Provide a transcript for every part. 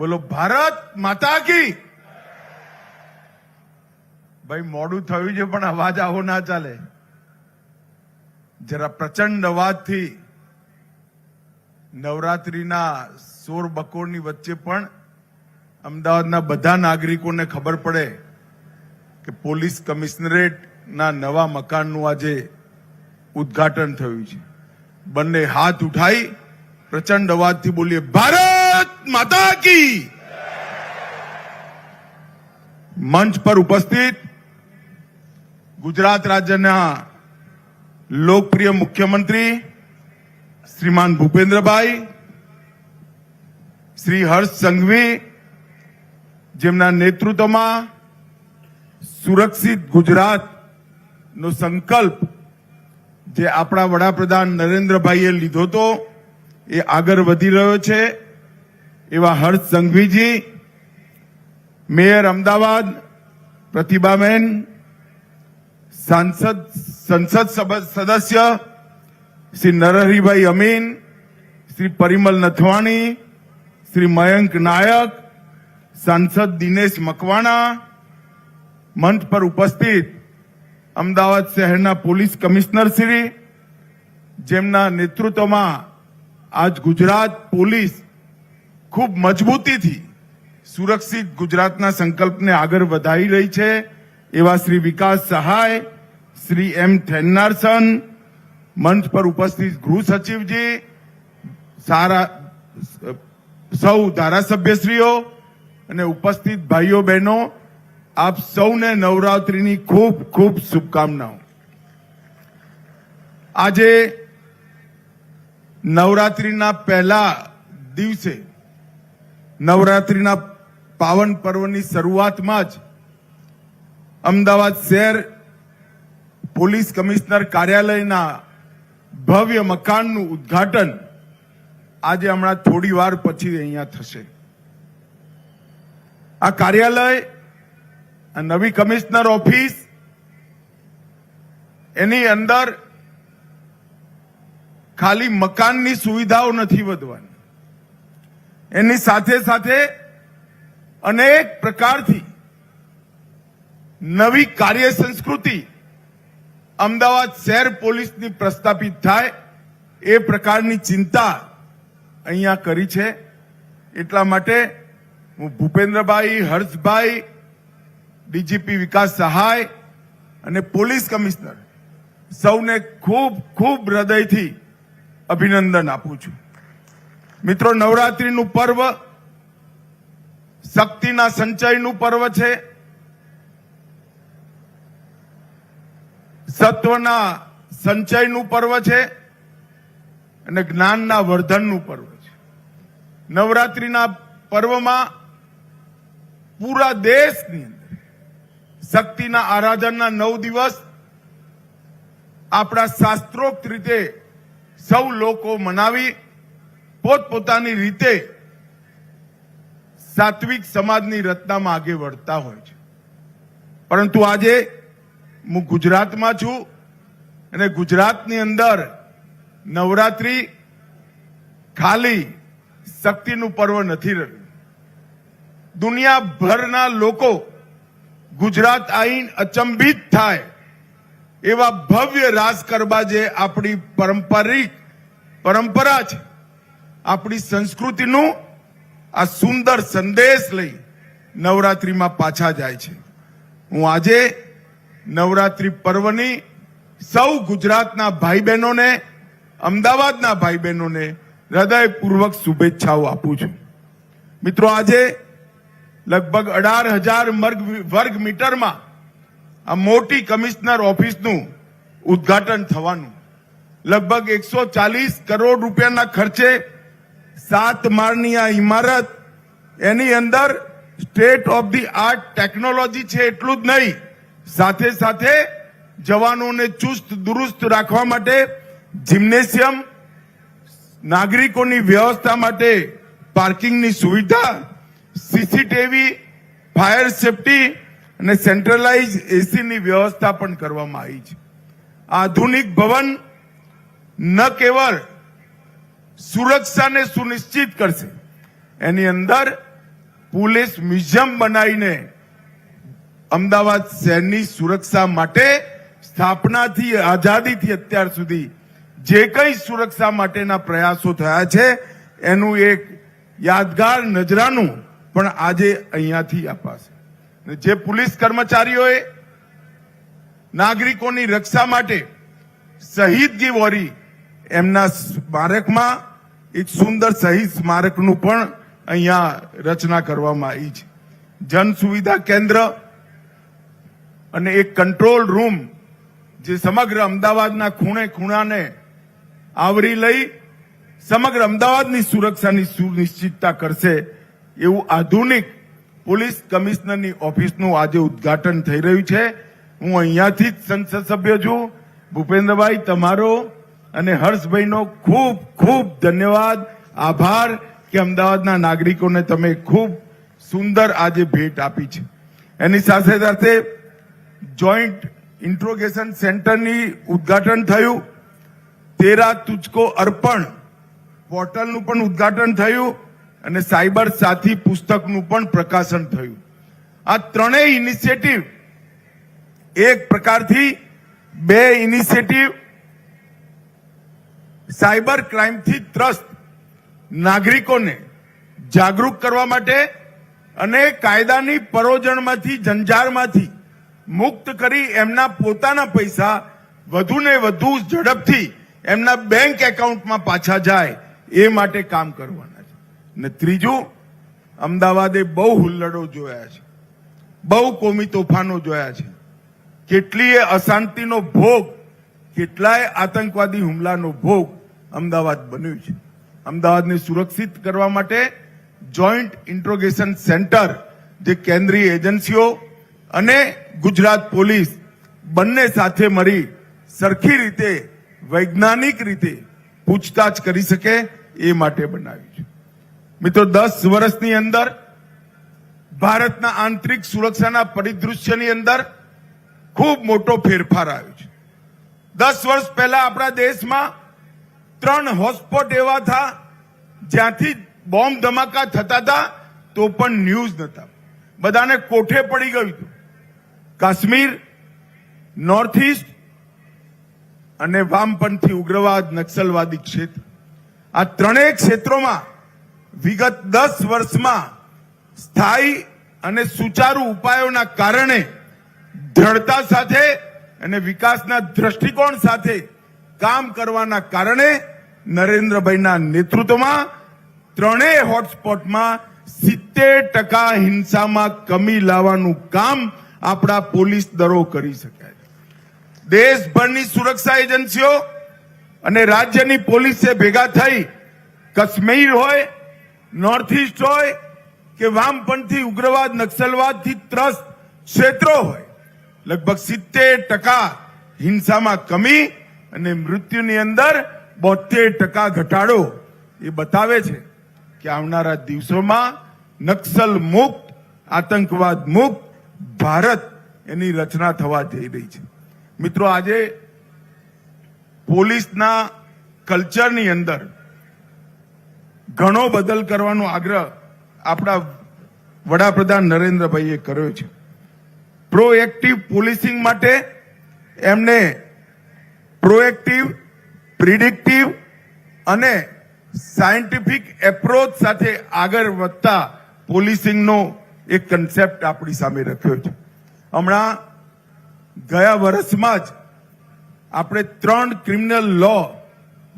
બોલો ભારત માતા કી। ભાઈ મોડું થયું છે પણ અવાજ આવો ના ચાલે, જરા પ્રચંડ અવાજથી નવરાત્રીના શોર બકોરની વચ્ચે પણ અમદાવાદના બધા નાગરિકોને ખબર પડે કે પોલીસ કમિશનરેટના નવા મકાનનું આજે ઉદ્ઘાટન થયું છે। બંને હાથ ઉઠાઈ પ્રચંડ અવાજથી બોલીએ ભારત માતા કી। મંચ પર ઉપસ્થિત ગુજરાત રાજ્યના લોકપ્રિય મુખ્યમંત્રી શ્રીમાન ભૂપેન્દ્રભાઈ, શ્રી હર્ષ સંઘવી, જેમના નેતૃત્વમાં સુરક્ષિત ગુજરાતનો સંકલ્પ જે આપણા વડાપ્રધાન નરેન્દ્રભાઈએ લીધો હતો એ આગળ વધી રહ્યો છે, એવા હર્ષ સંઘવીજી, મેયર અમદાવાદ પ્રતિભાબેન, સંસદ સદસ્ય શ્રી નરહરિભાઈ અમીન, શ્રી પરિમલ નથવાણી, શ્રી મયંક નાયક, સાંસદ દિનેશ મકવાણા, મંચ પર ઉપસ્થિત અમદાવાદ શહેરના પોલીસ કમિશનર શ્રી, જેમના નેતૃત્વમાં આજ ગુજરાત પોલીસ ખૂબ મજબૂતીથી સુરક્ષિત ગુજરાતના સંકલ્પને આગળ વધારી રહી છે, એવા શ્રી વિકાસ સહાય, શ્રી એમ થેન્નારસન, મંચ પર ઉપસ્થિત ગૃહ સચિવજી, સારા સૌ ધારાસભ્યશ્રીઓ અને ઉપસ્થિત ભાઈઓ બહેનો, આપ સૌને નવરાત્રીની ખૂબ ખૂબ શુભકામનાઓ। આજે નવરાત્રીના પહેલા દિવસે નવરાત્રીના પાવન પર્વની શરૂઆતમાં જ અમદાવાદ શહેર પોલીસ કમિશનર કાર્યાલયના ભવ્ય મકાનનું ઉદ્ઘાટન આજે હમણાં થોડી વાર પછી અહીંયા થશે। આ કાર્યાલય, આ નવી કમિશનર ઓફિસ, એની અંદર ખાલી મકાનની સુવિધાઓ નથી વધવાની, એની સાથે સાથે અનેક પ્રકારથી નવી કાર્ય સંસ્કૃતિ અમદાવાદ શહેર પોલીસની પ્રસ્થાપિત થાય એ પ્રકારની ચિંતા અહીંયા કરી છે। એટલા માટે હું ભૂપેન્દ્રભાઈ, હર્ષભાઈ, ડીજીપી વિકાસ સહાય અને પોલીસ કમિશનર સૌને ખૂબ ખૂબ હૃદયથી અભિનંદન આપું છું। મિત્રો, નવરાત્રીનું પર્વ શક્તિના સંચયનું પર્વ છે, સત્વના સંચયનું પર્વ છે અને જ્ઞાનના વર્ધનનું પર્વ છે। નવરાત્રીના પર્વમાં પૂરા દેશની અંદર શક્તિના આરાધનના 9 દિવસ આપણા શાસ્ત્રોક્ત રીતે સૌ લોકો મનાવી પોતપોતાની રીતે સાત્વિક સમાજની રચનામાં આગળ વધતા હોય છે। પરંતુ આજે હું ગુજરાતમાં છું અને ગુજરાતની અંદર નવરાત્રી ખાલી શક્તિનું પર્વ નથી રહ્યું। દુનિયાભરના લોકો ગુજરાત આવીને અચંબિત થાય એવા ભવ્ય રાસ ગરબા જે આપણી પરંપરા છે, આપણી સંસ્કૃતિનું આ સુંદર સંદેશ લઈ નવરાત્રીમાં પાછા જાય છે। હું આજે નવરાત્રી પર્વની સૌ ગુજરાતના ભાઈ બહેનોને, અમદાવાદના ભાઈ બહેનોને હૃદયપૂર્વક શુભેચ્છાઓ આપું છું। મિત્રો, આજે લગભગ 18,000 વર્ગ મીટરમાં આ મોટી કમિશનર ઓફિસનું ઉદ્ઘાટન થવાનું, લગભગ 140 કરોડ રૂપિયાના ખર્ચે 7 માળની આ ઇમારત, એની અંદર state of the art technology છે એટલું જ નહીં, સાથે સાથે જવાનોને ચુસ્ત દુરુસ્ત રાખવા માટે જિમ્નેશિયમ, નાગરિકોની વ્યવસ્થા માટે પાર્કિંગની સુવિધા, સીસીટીવી, ફાયર સેફટી અને સેન્ટ્રલાઇઝ એસીની વ્યવસ્થા પણ કરવામાં આવી છે। આધુનિક ભવન ન કેવળ સુરક્ષાને સુનિશ્ચિત કરશે, એની અંદર પોલીસ મ્યુઝિયમ બનાવીને અમદાવાદ શહેરની સુરક્ષા માટે સ્થાપનાથી આઝાદીથી અત્યાર સુધી જે કંઈ સુરક્ષા માટેના પ્રયાસો થયા છે એનું એક યાદગાર નજરાનું પણ આજે અહીંયાથી અપાશે. જે પોલીસ કર્મચારીઓએ નાગરિકોની રક્ષા માટે શહીદગી વહોરી એમના સ્મારકમાં એક સુંદર શહીદ સ્મારકનું પણ અહીંયા રચના કરવામાં આવી છે. જન સુવિધા કેન્દ્ર અને એક કંટ્રોલ રૂમ જે સમગ્ર અમદાવાદના ખૂણે ખૂણાને આવરી લઈ સમગ્ર અમદાવાદની સુરક્ષાની સુનિશ્ચિતતા કરશે એવું આધુનિક પોલીસ કમિશનરની ઓફિસનું આજે ઉદ્ઘાટન થઈ રહ્યું છે. હું અહીંયાથી જ સંસદ સભ્ય છું. ભૂપેન્દ્રભાઈ, તમારો અને હર્ષભાઈનો ખૂબ ખૂબ ધન્યવાદ, આભાર કે અમદાવાદના નાગરિકોને તમે ખૂબ સુંદર આજે ભેટ આપી છે. એની સાથે સાથે જોઈન્ટ ઇન્ટ્રોગેશન સેન્ટરની ઉદ્ઘાટન થયું. તેરા તુજકો અર્પણ પોર્ટલનું પણ ઉદ્ઘાટન થયું અને સાયબર સાથી પુસ્તકનું પણ પ્રકાશન થયું. આ ત્રણેય ઇનિશિયેટિવ એક પ્રકારથી બે ઇનિશિયેટિવ સાયબર ક્રાઇમથી ત્રસ્ત નાગરિકોને જાગૃત કરવા માટે અને કાયદાની પરોજણમાંથી જંજારમાંથી મુક્ત કરી એમના પોતાના પૈસા વધુને વધુ ઝડપથી એમના બેંક એકાઉન્ટમાં પાછા જાય એ માટે કામ કરવાના છે. ને ત્રીજું, અમદાવાદે બહુ હુલ્લડો જોયા છે, બહુ કોમી તોફાનો જોયા છે, કેટલીય અશાંતિનો ભોગ, કેટલાય આતંકવાદી હુમલાનો ભોગ અમદાવાદ બન્યું છે. અમદાવાદને સુરક્ષિત કરવા માટે જોઈન્ટ ઇન્ટ્રોગેશન સેન્ટર જે કેન્દ્રીય એજન્સીઓ અને ગુજરાત પોલીસ બંને સાથે મળી સરખી રીતે વૈજ્ઞાનિક રીતે પૂછતાછ કરી શકે એ માટે બનાવ્યું છે. મિત્રો, 10 વર્ષની અંદર ભારતના આંતરિક સુરક્ષાના પરિદૃશ્યની અંદર ખૂબ મોટો ફેરફાર આવ્યો છે. 10 વર્ષ પહેલા આપણા દેશમાં 3 હોટસ્પોટ એવા હતા જ્યાંથી બોમ્બ ધમાકા થતા હતા તો પણ ન્યૂઝ નતા, બધાને કોઠે પડી ગયું હતું. કાશ્મીર, નોર્થ ઇસ્ટ અને વામપંથી ઉગ્રવાદ નક્સલવાદી ક્ષેત્ર. આ ત્રણેય ક્ષેત્રોમાં વિગત 10 વર્ષમાં સ્થાયી અને સુચારુ ઉપાયોના કારણે દ્રઢતા સાથે અને વિકાસના દ્રષ્ટિકોણ સાથે કામ કરવાના કારણે નરેન્દ્રભાઈના નેતૃત્વમાં ત્રણેય હોટસ્પોટમાં 70% હિંસામાં કમી લાવવાનું કામ આપણા પોલીસ દળો કરી શક્યા છે. દેશભરની સુરક્ષા એજન્સીઓ અને રાજ્યની પોલીસે ભેગા થઈ કાશ્મીર હોય, નોર્થ ઇસ્ટ હોય કે વામપંથી ઉગ્રવાદ નક્સલવાદથી ત્રસ્ત ક્ષેત્રો હોય, લગભગ 70% હિંસામાં કમી અને મૃત્યુની અંદર 72% ઘટાડો એ બતાવે છે કે આવનારા દિવસોમાં નક્સલ મુક્ત, આતંકવાદ મુક્ત ભારત એની રચના થવા જઈ રહી છે. મિત્રો, આજે પોલીસના કલ્ચરની અંદર ઘણો બદલ કરવાનો આગ્રહ આપણા વડાપ્રધાન નરેન્દ્રભાઈએ કર્યો છે. પ્રોએક્ટિવ પોલીસિંગ માટે એમને પ્રોએક્ટિવ, પ્રિડિક્ટિવ અને સાયન્ટિફિક એપ્રોચ સાથે આગળ વધતા પોલીસિંગનો એક કન્સેપ્ટ આપણી સામે રાખ્યો છે. હમણાં ગયા વર્ષમાં જ આપણે 3 ક્રિમિનલ લો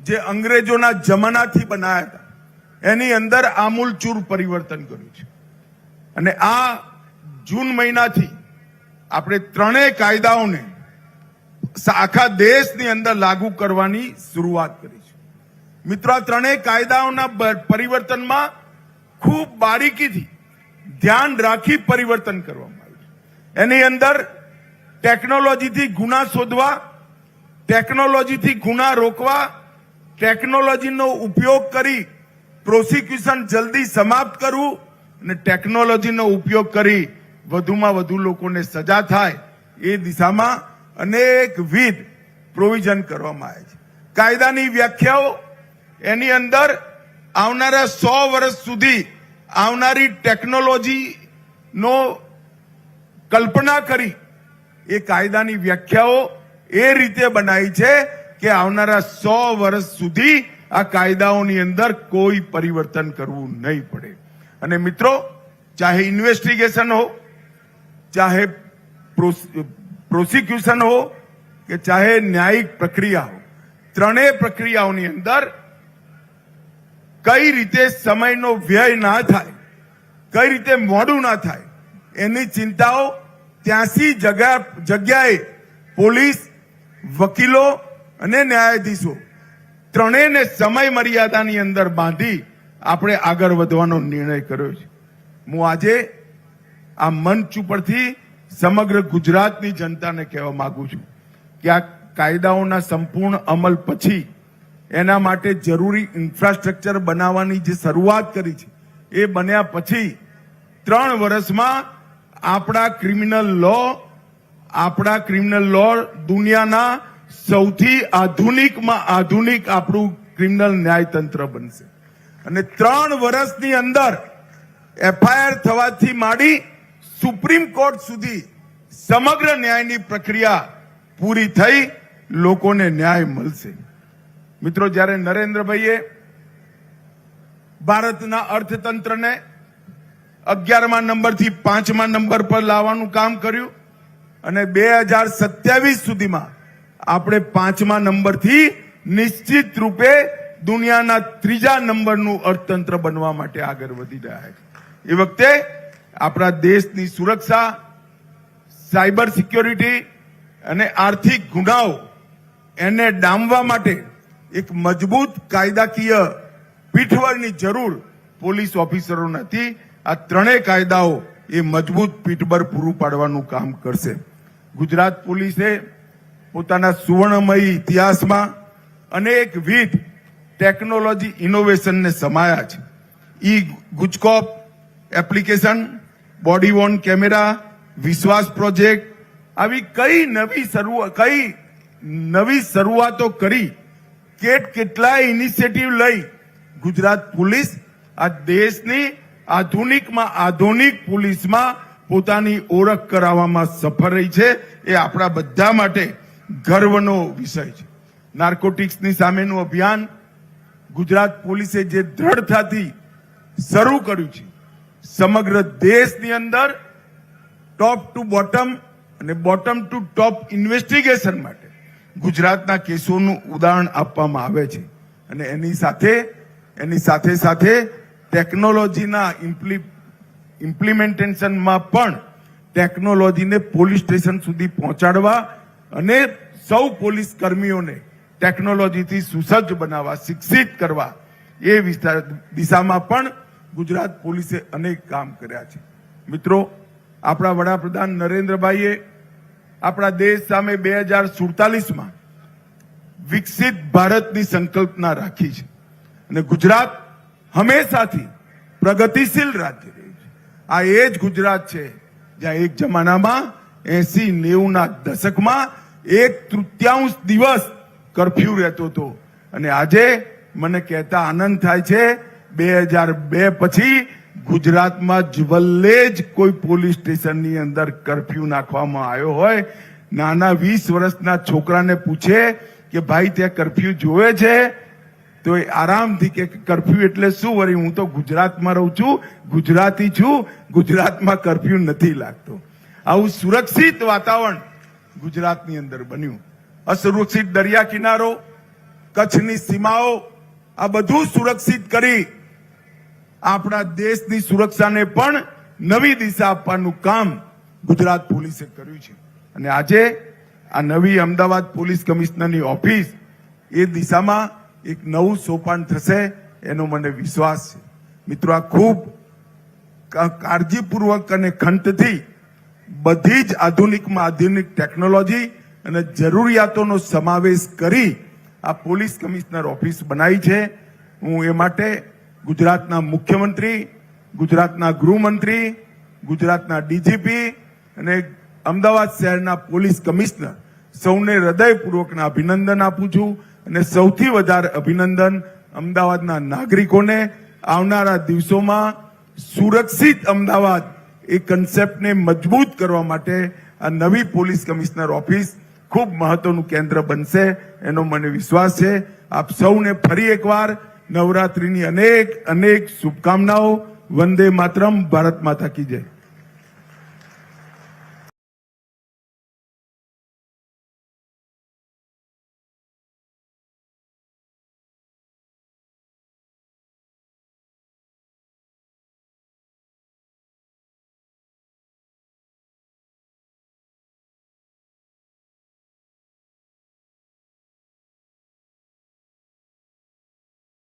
જે અંગ્રેજોના જમાનાથી બનાયા હતા એની અંદર આમૂલચૂર પરિવર્તન કર્યું છે અને આ જૂન મહિનાથી આપણે ત્રણેય કાયદાઓને આખા દેશની અંદર લાગુ કરવાની શરૂઆત કરી છે. મિત્રો, આ ત્રણેય કાયદાઓના પરિવર્તનમાં ખૂબ બારીકીથી ધ્યાન રાખી પરિવર્તન કરવામાં આવ્યું છે. એની અંદર ટેકનોલોજીથી ગુના શોધવા, ટેકનોલોજીથી ગુના રોકવા, ટેકનોલોજીનો ઉપયોગ કરી પ્રોસિક્યુશન જલ્દી સમાપ્ત કરવું અને ટેકનોલોજીનો ઉપયોગ કરી વધુમાં વધુ લોકોને સજા થાય એ દિશામાં અનેકવિધ પ્રોવિઝન કરવામાં આવે છે. કાયદાની વ્યાખ્યાઓ એની અંદર આવનારા 100 વર્ષ સુધી આવનારી ટેકનોલોજીનો કલ્પના કરી એ કાયદાની વ્યાખ્યાઓ એ રીતે બનાવી છે કે આવનારા 100 વર્ષ સુધી આ કાયદાઓની અંદર કોઈ પરિવર્તન કરવું નહીં પડે. અને મિત્રો, ચાહે ઇન્વેસ્ટિગેશન હો, ચાહે પ્રોસિક્યુશન હો કે ચાહે ન્યાયિક પ્રક્રિયા હો, ત્રણેય પ્રક્રિયાઓની અંદર કઈ રીતે સમયનો વ્યય ના થાય, કઈ રીતે મોડું ના થાય, એની ચિંતાઓ 83 જગ્યાએ પોલીસ, વકીલો અને ન્યાયાધીશો ત્રણેયને સમય મર્યાદાની અંદર બાંધી આપણે આગળ વધવાનો નિર્ણય કર્યો છે. હું આજે આ મંચ ઉપરથી સમગ્ર ગુજરાતની જનતાને કહેવા માંગુ છું કે આ કાયદાઓના સંપૂર્ણ અમલ પછી એના માટે જરૂરી ઇન્ફ્રાસ્ટ્રક્ચર બનાવવાની જે શરૂઆત કરી છે એ બન્યા પછી 3 વર્ષમાં આપણા ક્રિમિનલ લો દુનિયાના સૌથી આધુનિકમાં આધુનિક આપણું ક્રિમિનલ ન્યાયતંત્ર બનશે. અને 3 વર્ષની અંદર એફઆઈઆર થવાથી માંડી સુપ્રીમ કોર્ટ સુધી સમગ્ર ન્યાયની પ્રક્રિયા પૂરી થઈ લોકોને ન્યાય મળશે. મિત્રો, જ્યારે નરેન્દ્રભાઈએ ભારતના અર્થતંત્રને 11મા નંબરથી 5મા નંબર પર લાવવાનું કામ કર્યું અને 2027 સુધીમાં આપણે 5મા નંબરથી નિશ્ચિત રૂપે દુનિયાના 3જા નંબરનું અર્થતંત્ર બનવા માટે આગળ વધી રહ્યા છે. એ વખતે આપણા દેશની સુરક્ષા, સાયબર સિક્યોરિટી અને આર્થિક ગુનાઓ એને ડામવા માટે એક મજબૂત કાયદાકીય પીઠબળની જરૂર પોલીસ ઓફિસરોને હતી. આ ત્રણેય કાયદાઓ એ મજબૂત પીઠબળ પૂરું પાડવાનું કામ કરશે. ગુજરાત પોલીસે પોતાના સુવર્ણમય ઇતિહાસમાં અનેકવિધ ટેકનોલોજી ઇનોવેશનને સમાયા છે. GujCop application, body Warne camera, વિશ્વાસ પ્રોજેક્ટ, આવી કઈ નવી શરૂઆતો કરી, કેટલાય ઇનિશિયેટિવ લઈ ગુજરાત પોલીસ આ દેશની આધુનિકમાં આધુનિક પોલીસમાં પોતાની ઓળખ કરાવવામાં સફળ રહી છે. એ આપણા બધા માટે ગર્વનો વિષય છે. નાર્કોટિક્સની સામેનું અભિયાન ગુજરાત પોલીસે જે દ્રઢતાથી શરૂ કર્યું છે, સમગ્ર દેશની અંદર ટોપ ટુ બોટમ અને બોટમ ટુ ટોપ ઇન્વેસ્ટિગેશન માટે ગુજરાતના કેસોનું ઉદાહરણ આપવામાં આવે છે. અને એની સાથે ટેકનોલોજીના ઇમ્પ્લિમેન્ટેશનમાં પણ ટેકનોલોજીને પોલીસ સ્ટેશન સુધી પહોંચાડવા અને સૌ પોલીસ કર્મીઓને ટેકનોલોજીથી સુસજ્જ બનાવવા, શિક્ષિત કરવા, એ દિશામાં પણ ગુજરાત પોલીસે અનેક કામ કર્યા છે. મિત્રો, આપણા વડાપ્રધાન નરેન્દ્રભાઈએ આપણા દેશ સામે 2047માં વિકસિત ભારતની સંકલ્પના રાખી છે અને ગુજરાત હંમેશાથી પ્રગતિશીલ રાજ્ય રહ્યું છે. આ એ જ ગુજરાત છે જ્યાં એક જમાનામાં 80-90ના દશકમાં 1/3 દિવસ કર્ફ્યુ રહેતો હતો અને આજે મને કહેતા આનંદ થાય છે 2002 પછી ગુજરાતમાં જવલ્લે જ કોઈ પોલીસ સ્ટેશનની અંદર કર્ફ્યુ નાખવામાં આવ્યો હોય. નાના 20 વર્ષના છોકરાને પૂછે કે ભાઈ ત્યાં કર્ફ્યુ જોવે છે તો એ આરામથી કે કર્ફ્યુ એટલે શું? વળી હું તો ગુજરાતમાં રહું છું, ગુજરાતી છું, ગુજરાતમાં કર્ફ્યુ નથી લાગતો. આવું સુરક્ષિત વાતાવરણ ગુજરાતની અંદર બન્યું. અસુરક્ષિત દરિયા કિનારો, કચ્છની સીમાઓ, આ બધું સુરક્ષિત કરી આપણા દેશની સુરક્ષાને પણ નવી દિશા આપવાનું કામ ગુજરાત પોલીસે કર્યું છે. અને આજે આ નવી અમદાવાદ પોલીસ કમિશનરની ઓફિસ એ દિશામાં એક નવું સોપાન થશે એનો મને વિશ્વાસ છે. મિત્રો, આ ખૂબ કાળજીપૂર્વક અને ખંતથી બધી જ આધુનિકમાં આધુનિક ટેકનોલોજી અને જરૂરિયાતોનો સમાવેશ કરી આ પોલીસ કમિશનર ઓફિસ બનાવી છે. હું એ માટે ગુજરાતના મુખ્યમંત્રી, ગુજરાતના ગૃહમંત્રી, ગુજરાતના ડીજીપી અને અમદાવાદ શહેરના પોલીસ કમિશનર સૌને હૃદયપૂર્વકના અભિનંદન આપું છું. અને સૌથી વધારે અભિનંદન અમદાવાદના નાગરિકોને આવનારા દિવસોમાં સુરક્ષિત અમદાવાદ એ કન્સેપ્ટને મજબૂત કરવા માટે આ નવી પોલીસ કમિશનર ઓફિસ ખૂબ મહત્વનું કેન્દ્ર બનશે એનો મને વિશ્વાસ છે. આપ સૌને ફરી એકવાર નવરાત્રીની અનેક શુભકામનાઓ. વંદે માતરમ. ભારત માતા કી જય.